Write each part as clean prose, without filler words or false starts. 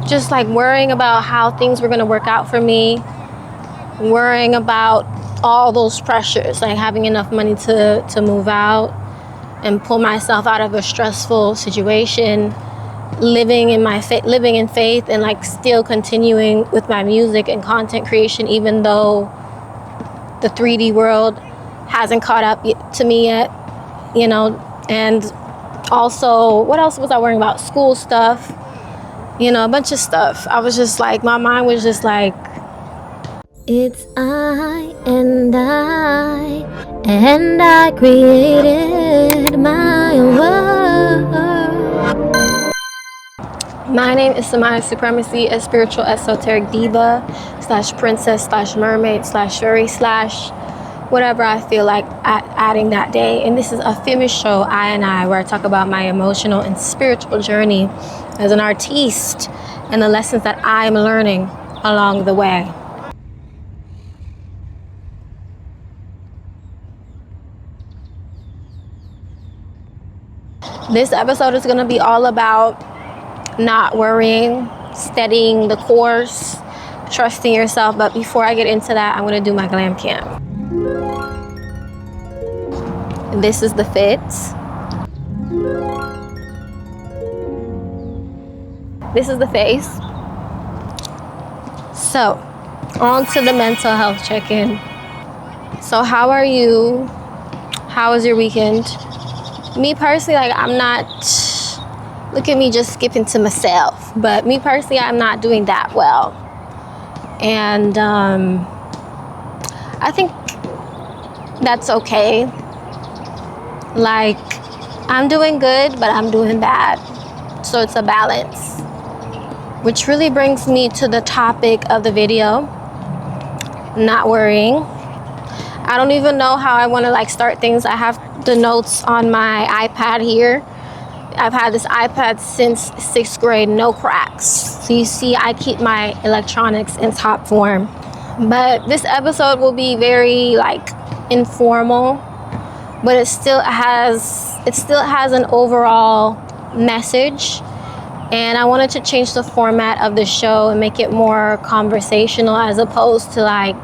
just like worrying about how things were going to work out for me, worrying about all those pressures, like having enough money to move out and pull myself out of a stressful situation, living in faith, and like still continuing with my music and content creation, even though the 3D world hasn't caught up to me yet, you know. And also, what else was I worrying about? School stuff, you know, a bunch of stuff. I was just like, my mind was just like, it's I created my world. My name is SamiahSupremacy, a spiritual esoteric diva / princess / mermaid / fairy / whatever I feel like adding that day. And this is a famous show, I, where I talk about my emotional and spiritual journey as an artiste and the lessons that I'm learning along the way. This episode is going to be all about not worrying, steadying the course, trusting yourself. But before I get into that, I'm going to do my glam cam. This is the fit. This is the face. So, on to the mental health check-in. So how are you? How was your weekend? Me personally, like, I'm not, look at me just skipping to myself, but me personally, I'm not doing that well. And I think that's okay. Like, I'm doing good, but I'm doing bad. So it's a balance. Which really brings me to the topic of the video, not worrying. I don't even know how I want to like start things. I have the notes on my iPad here. I've had this iPad since 6th grade, no cracks. So you see, I keep my electronics in top form. But this episode will be very like informal, but it still has an overall message. And I wanted to change the format of the show and make it more conversational as opposed to like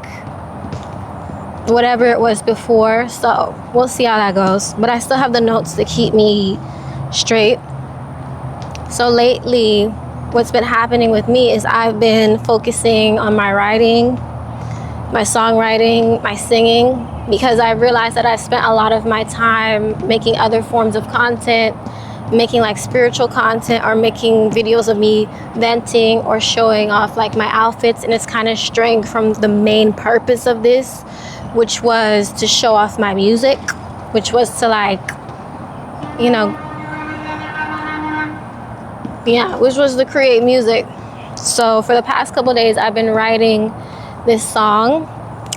whatever it was before. So we'll see how that goes. But I still have the notes to keep me straight. So lately, what's been happening with me is I've been focusing on my writing, my songwriting, my singing, because I realized that I spent a lot of my time making other forms of content, making like spiritual content or making videos of me venting or showing off like my outfits, and it's kind of straying from the main purpose of this, which was to show off my music, which was to like, you know, which was to create music. So for the past couple of days, I've been writing this song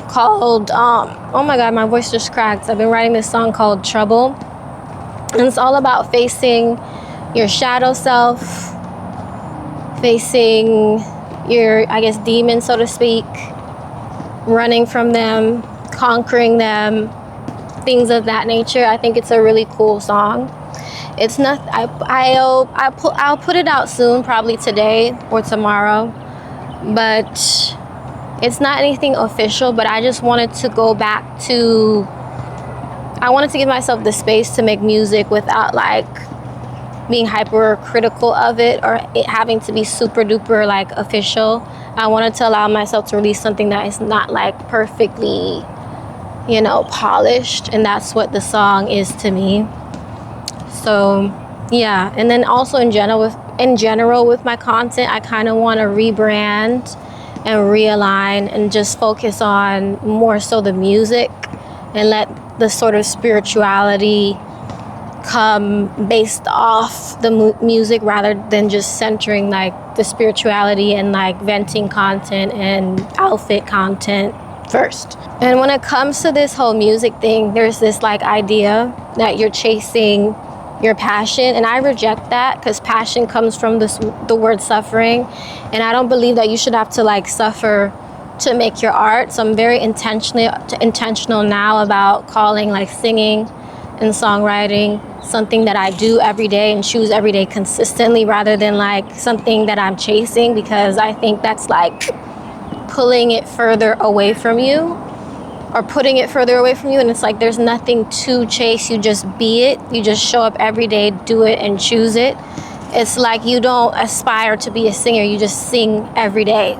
called, oh my God, my voice just cracked. I've been writing this song called Trouble. And it's all about facing your shadow self, facing your, I guess, demons, so to speak, running from them, conquering them, things of that nature. I think it's a really cool song. It's not, I'll put it out soon, probably today or tomorrow, but it's not anything official. But I just wanted to go back to, I wanted to give myself the space to make music without like being hypercritical of it or it having to be super duper like official. I wanted to allow myself to release something that is not like perfectly, you know, polished, and that's what the song is to me. So yeah, and then also in general with my content, I kind of want to rebrand and realign and just focus on more so the music and let the sort of spirituality come based off the music rather than just centering like the spirituality and like venting content and outfit content first. And when it comes to this whole music thing, there's this like idea that you're chasing your passion, and I reject that because passion comes from the word suffering, and I don't believe that you should have to like suffer to make your art. So I'm very intentional now about calling like singing in songwriting, something that I do every day and choose every day consistently, rather than like something that I'm chasing, because I think that's like pulling it further away from you, or putting it further away from you. And it's like there's nothing to chase. You just be it. You just show up every day, do it, and choose it. It's like you don't aspire to be a singer. You just sing every day.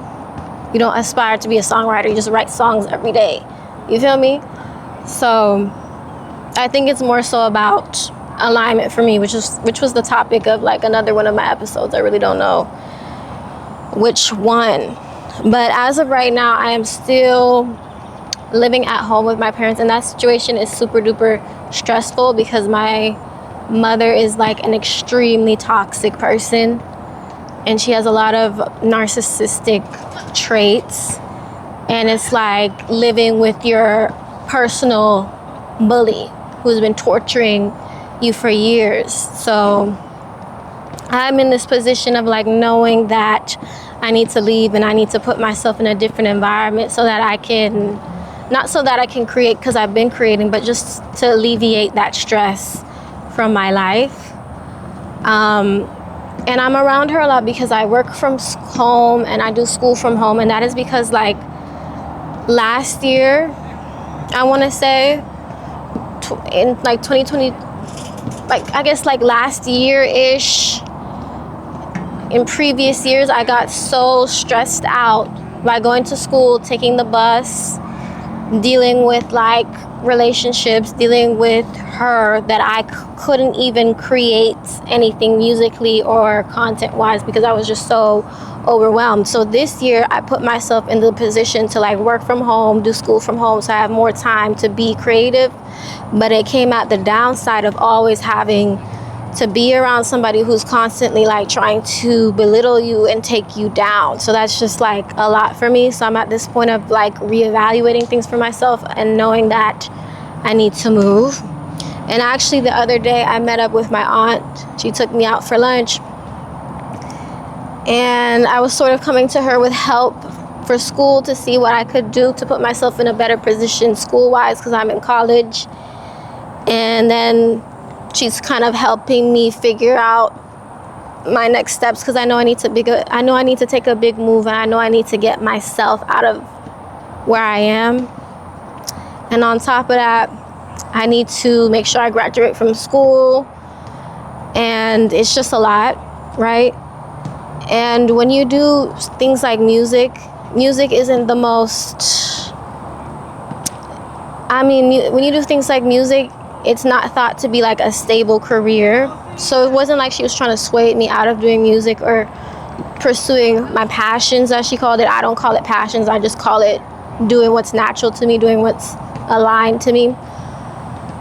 You don't aspire to be a songwriter. You just write songs every day. You feel me? So I think it's more so about alignment for me, which was the topic of like another one of my episodes. I really don't know which one. But as of right now, I am still living at home with my parents, and that situation is super duper stressful because my mother is like an extremely toxic person, and she has a lot of narcissistic traits, and it's like living with your personal bully who's been torturing you for years. So I'm in this position of like knowing that I need to leave and I need to put myself in a different environment so that I can, not so that I can create because I've been creating, but just to alleviate that stress from my life. And I'm around her a lot because I work from home and I do school from home. And that is because like last year, I want to say in like 2020, like I guess like last year-ish, in previous years, I got so stressed out by going to school, taking the bus, dealing with like relationships, dealing with her, that I couldn't even create anything musically or content wise because I was just so overwhelmed. So this year I put myself in the position to like work from home, do school from home, so I have more time to be creative. But it came at the downside of always having to be around somebody who's constantly like trying to belittle you and take you down. So that's just like a lot for me. So I'm at this point of like reevaluating things for myself and knowing that I need to move. And actually the other day I met up with my aunt. She took me out for lunch, and I was sort of coming to her with help for school to see what I could do to put myself in a better position school-wise because I'm in college. And then she's kind of helping me figure out my next steps because I know I need to take a big move, and I know I need to get myself out of where I am. And on top of that, I need to make sure I graduate from school, and it's just a lot, right? And when you do things like music isn't the most, when you do things like music, it's not thought to be like a stable career. So it wasn't like she was trying to sway me out of doing music or pursuing my passions, as she called it. I don't call it passions. I just call it doing what's natural to me, doing what's aligned to me.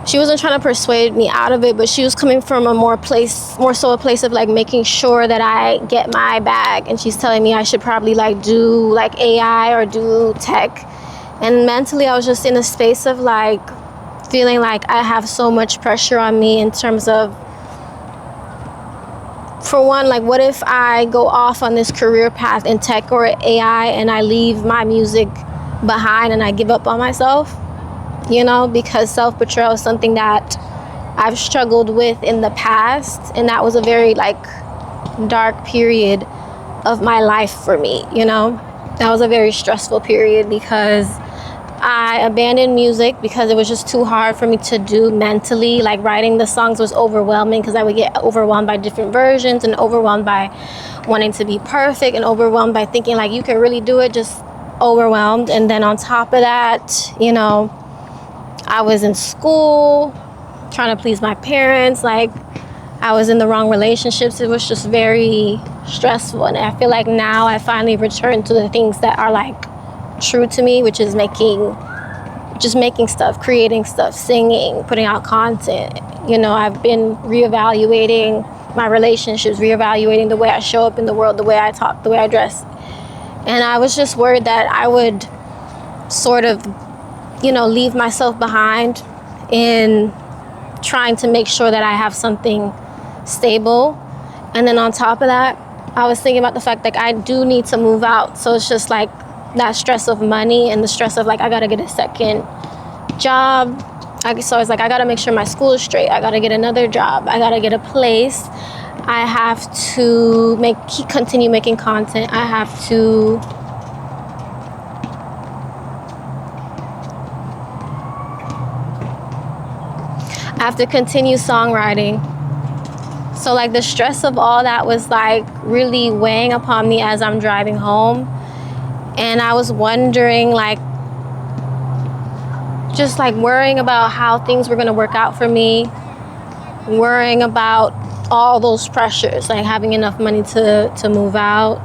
She wasn't trying to persuade me out of it, but she was coming from more so a place of like making sure that I get my bag. And she's telling me I should probably like do like AI or do tech. And mentally I was just in a space of like feeling like I have so much pressure on me in terms of, for one, like what if I go off on this career path in tech or AI and I leave my music behind and I give up on myself, you know, because self-betrayal is something that I've struggled with in the past, and that was a very like dark period of my life for me, you know. That was a very stressful period because I abandoned music because it was just too hard for me to do mentally. Like writing the songs was overwhelming because I would get overwhelmed by different versions and overwhelmed by wanting to be perfect and overwhelmed by thinking like you can really do it, just overwhelmed. And then on top of that, you know, I was in school trying to please my parents. Like I was in the wrong relationships. It was just very stressful. And I feel like now I finally returned to the things that are like true to me, which is making stuff, creating stuff, singing, putting out content. You know, I've been reevaluating my relationships, reevaluating the way I show up in the world, the way I talk, the way I dress. And I was just worried that I would sort of, you know, leave myself behind in trying to make sure that I have something stable. And then on top of that, I was thinking about the fact that I do need to move out. So it's just like that stress of money and the stress of like I gotta get a second job. So it's like, I gotta make sure my school is straight. I gotta get another job. I gotta get a place. I have to continue making content. I have to continue songwriting. So like the stress of all that was like really weighing upon me as I'm driving home. And I was wondering, like, just like worrying about how things were going to work out for me, worrying about all those pressures, like having enough money to move out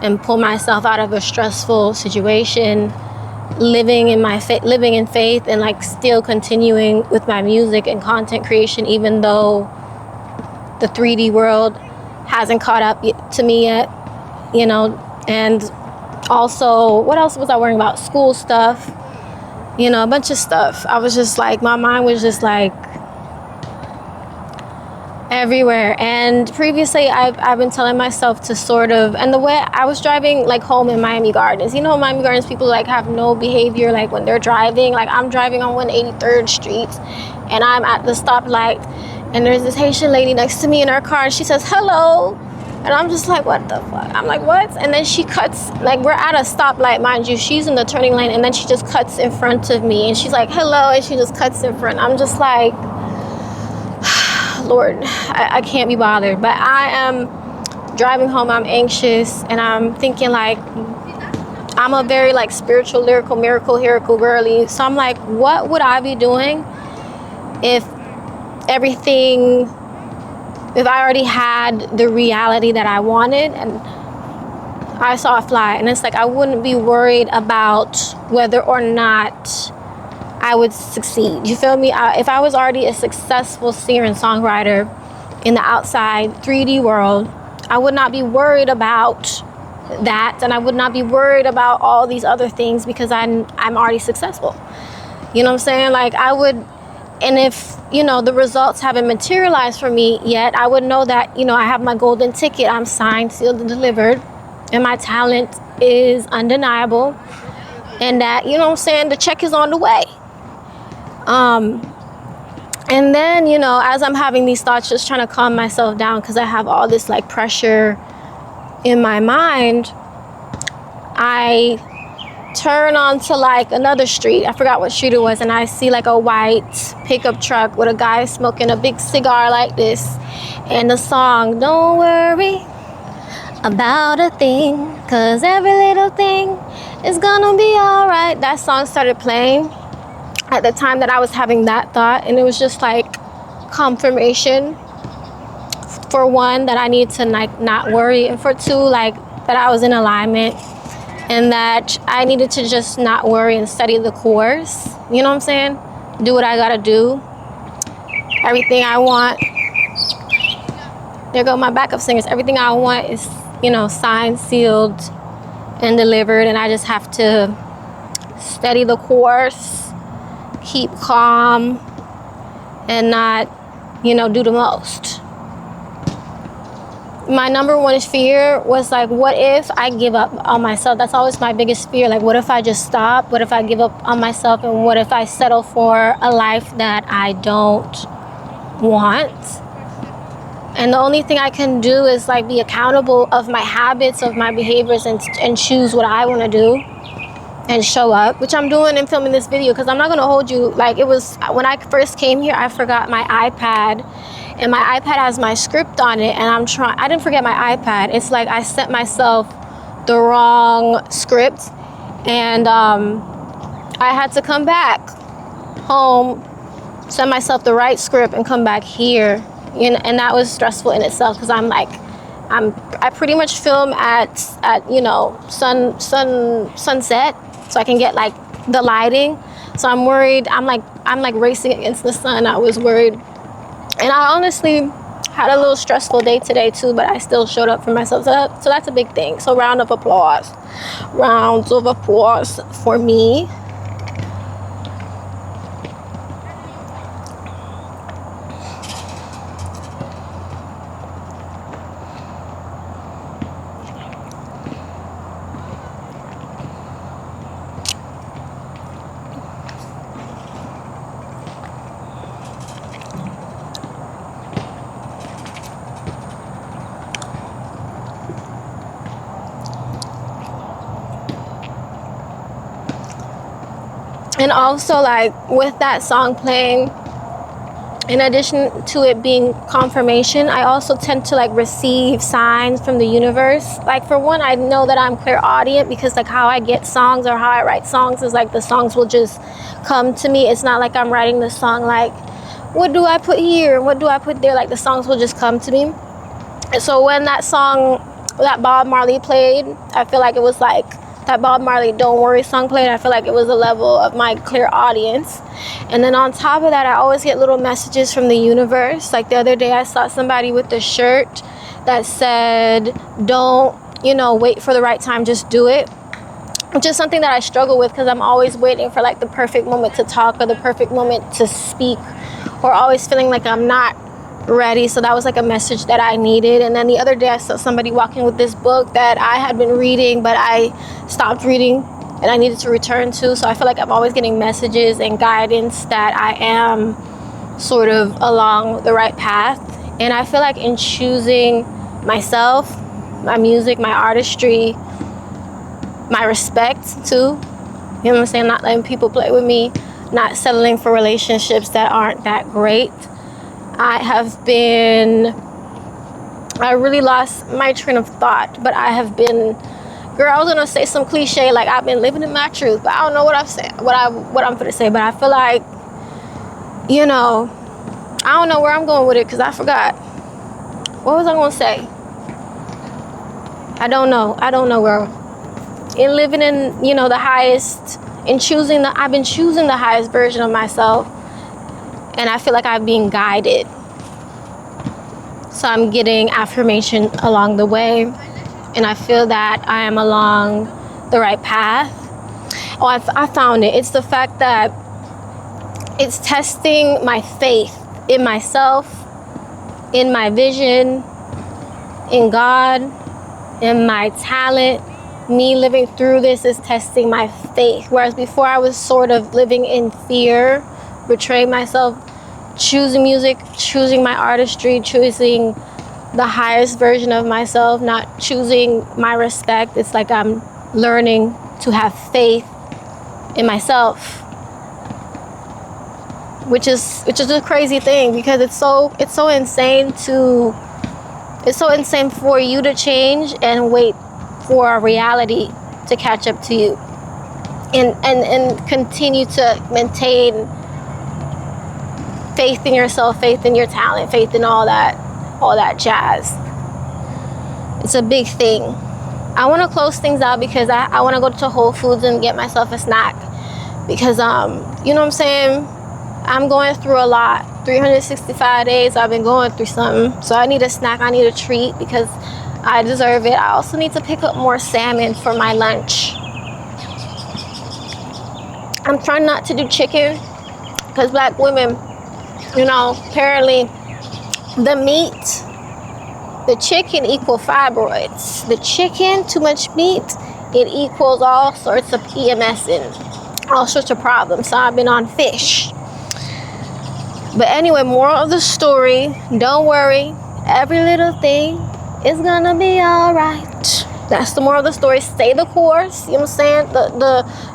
and pull myself out of a stressful situation, living in faith, and like still continuing with my music and content creation, even though the 3D world hasn't caught up to me yet, you know. And also, what else was I worrying about? School stuff, you know, a bunch of stuff. I was just like, my mind was just like everywhere. And previously I've been telling myself to sort of, and the way I was driving like home in Miami Gardens, you know, Miami Gardens, people like have no behavior like when they're driving. Like I'm driving on 183rd Street and I'm at the stoplight and there's this Haitian lady next to me in her car and she says hello, and I'm just like, what the fuck? I'm like, what? And then she cuts, like we're at a stoplight, mind you, she's in the turning lane, and then she just cuts in front of me and she's like hello, and she just cuts in front. I'm just like, Lord, I can't be bothered. But I am driving home, I'm anxious, and I'm thinking like, I'm a very like spiritual, lyrical, miracle girly. So I'm like, what would I be doing if I already had the reality that I wanted and I saw a fly? And it's like, I wouldn't be worried about whether or not I would succeed. You feel me? If I was already a successful singer and songwriter in the outside 3D world, I would not be worried about that, and I would not be worried about all these other things because I'm already successful. You know what I'm saying? Like I would, and if, you know, the results haven't materialized for me yet, I would know that, you know, I have my golden ticket. I'm signed, sealed, and delivered, and my talent is undeniable, and that, you know what I'm saying, the check is on the way. And then, you know, as I'm having these thoughts, just trying to calm myself down because I have all this like pressure in my mind, I turn onto like another street. I forgot what street it was, and I see like a white pickup truck with a guy smoking a big cigar like this, and the song, don't worry about a thing, cause every little thing is gonna be all right. That song started playing at the time that I was having that thought, and it was just like confirmation, for one, that I need to like not worry, and for two, like that I was in alignment and that I needed to just not worry and study the course. You know what I'm saying? Do what I gotta do. Everything I want, there go my backup singers, everything I want is, you know, signed, sealed, and delivered, and I just have to study the course, keep calm, and not, you know, do the most. My number one fear was like, what if I give up on myself? That's always my biggest fear. Like, what if I just stop? What if I give up on myself? And what if I settle for a life that I don't want? And the only thing I can do is like be accountable of my habits, of my behaviors, and choose what I want to do and show up, which I'm doing in filming this video, because I'm not going to hold you. Like, it was when I first came here, I forgot my iPad, and my iPad has my script on it, and I didn't forget my iPad. It's like I sent myself the wrong script, and I had to come back home, send myself the right script, and come back here. You know, and that was stressful in itself, because I pretty much film at you know, sunset, so I can get like the lighting. So I'm worried. I'm like racing against the sun. I was worried, and I honestly had a little stressful day today too, but I still showed up for myself. So that's a big thing. So rounds of applause for me. And also, like, with that song playing, in addition to it being confirmation, I also tend to like receive signs from the universe. Like, for one, I know that I'm clairaudient, because like how I get songs or how I write songs is like the songs will just come to me. It's not like I'm writing the song like, what do I put here and what do I put there? Like, the songs will just come to me. And so when that song that Bob Marley played, I feel like it was like that Bob Marley Don't Worry song played, I feel like it was a level of my clairaudience. And then on top of that, I always get little messages from the universe. Like the other day, I saw somebody with a shirt that said, don't, wait for the right time, just do it. Which is something that I struggle with, because I'm always waiting for like the perfect moment to talk or the perfect moment to speak, or always feeling like I'm not ready. So that was like a message that I needed. And then the other day, I saw somebody walking with this book that I had been reading, but I stopped reading and I needed to return to. So I feel like I'm always getting messages and guidance that I am sort of along the right path. And I feel like in choosing myself, my music, my artistry, my respect too, you know what I'm saying, not letting people play with me, not settling for relationships that aren't that great. I really lost my train of thought, but I have been, girl, I was gonna say some cliche, like I've been living in my truth, but I don't know what I'm saying, what I'm gonna say, but I feel like, I don't know where I'm going with it, because I forgot. What was I gonna say? I don't know, girl. In living in, the highest, I've been choosing the highest version of myself, and I feel like I'm being guided. So I'm getting affirmation along the way, and I feel that I am along the right path. Oh, I found it. It's the fact that it's testing my faith in myself, in my vision, in God, in my talent. Me living through this is testing my faith. Whereas before, I was sort of living in fear, betraying myself, choosing music, choosing my artistry, choosing the highest version of myself, not choosing my respect. It's like I'm learning to have faith in myself, which is a crazy thing, because it's so insane for you to change and wait for a reality to catch up to you, and continue to maintain faith in yourself, faith in your talent, faith in all that jazz. It's a big thing. I want to close things out because I want to go to Whole Foods and get myself a snack, because you know what I'm saying, I'm going through a lot. 365 days I've been going through something, so I need a snack, I need a treat, because I deserve it. I also need to pick up more salmon for my lunch. I'm trying not to do chicken, because Black women, apparently the meat, the chicken equal fibroids. The chicken, too much meat, it equals all sorts of EMS and all sorts of problems. So I've been on fish. But anyway, moral of the story, don't worry, every little thing is gonna be all right. That's the moral of the story. Stay the course. You know what I'm saying?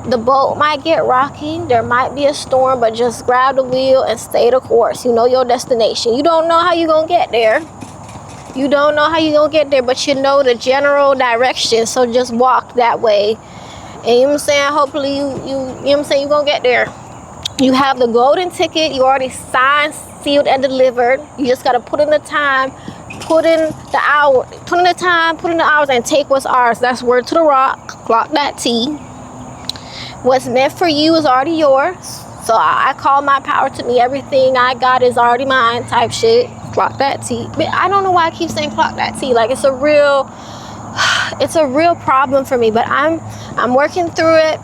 The boat might get rocky. There might be a storm, but just grab the wheel and stay the course. You know your destination. You don't know how you're gonna get there. You don't know how you're gonna get there, but you know the general direction. So just walk that way. And you know what I'm saying? Hopefully you know what I'm saying, you're gonna get there. You have the golden ticket. You already signed, sealed, and delivered. You just gotta put in the time, put in the hours, and take what's ours. That's word to the rock. Clock that T. What's meant for you is already yours. So I call my power to me. Everything I got is already mine, type shit. Clock that T. But I don't know why I keep saying clock that T. Like it's a real problem for me. But I'm working through it,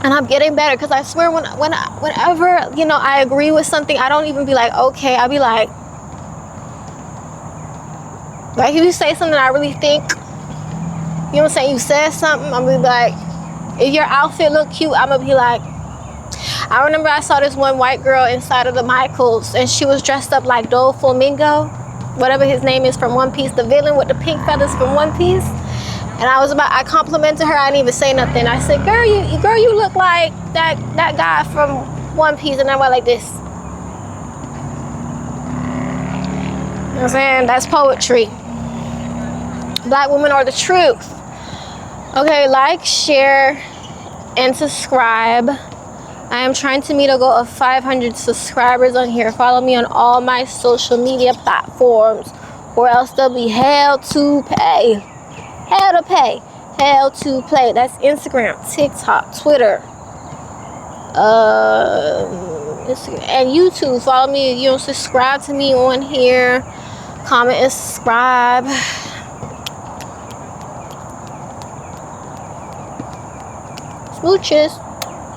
and I'm getting better. Because I swear, whenever I agree with something, I don't even be like, okay. I'll be like if you say something I really think, you know what I'm saying, you said something, I'm gonna be like, if your outfit look cute, I'm gonna be like, I remember I saw this one white girl inside of the Michaels, and she was dressed up like Doflamingo, whatever his name is from One Piece, the villain with the pink feathers from One Piece. And I complimented her. I didn't even say nothing. I said, girl, you look like that guy from One Piece. And I went like this. You know what I'm saying? That's poetry. Black women are the truth. Okay, like, share, and subscribe. I am trying to meet a goal of 500 subscribers on here. Follow me on all my social media platforms, or else they'll be hell to pay. Hell to pay. Hell to play. That's Instagram, TikTok, Twitter, and YouTube. Follow me. You know, subscribe to me on here. Comment and subscribe. Smooches.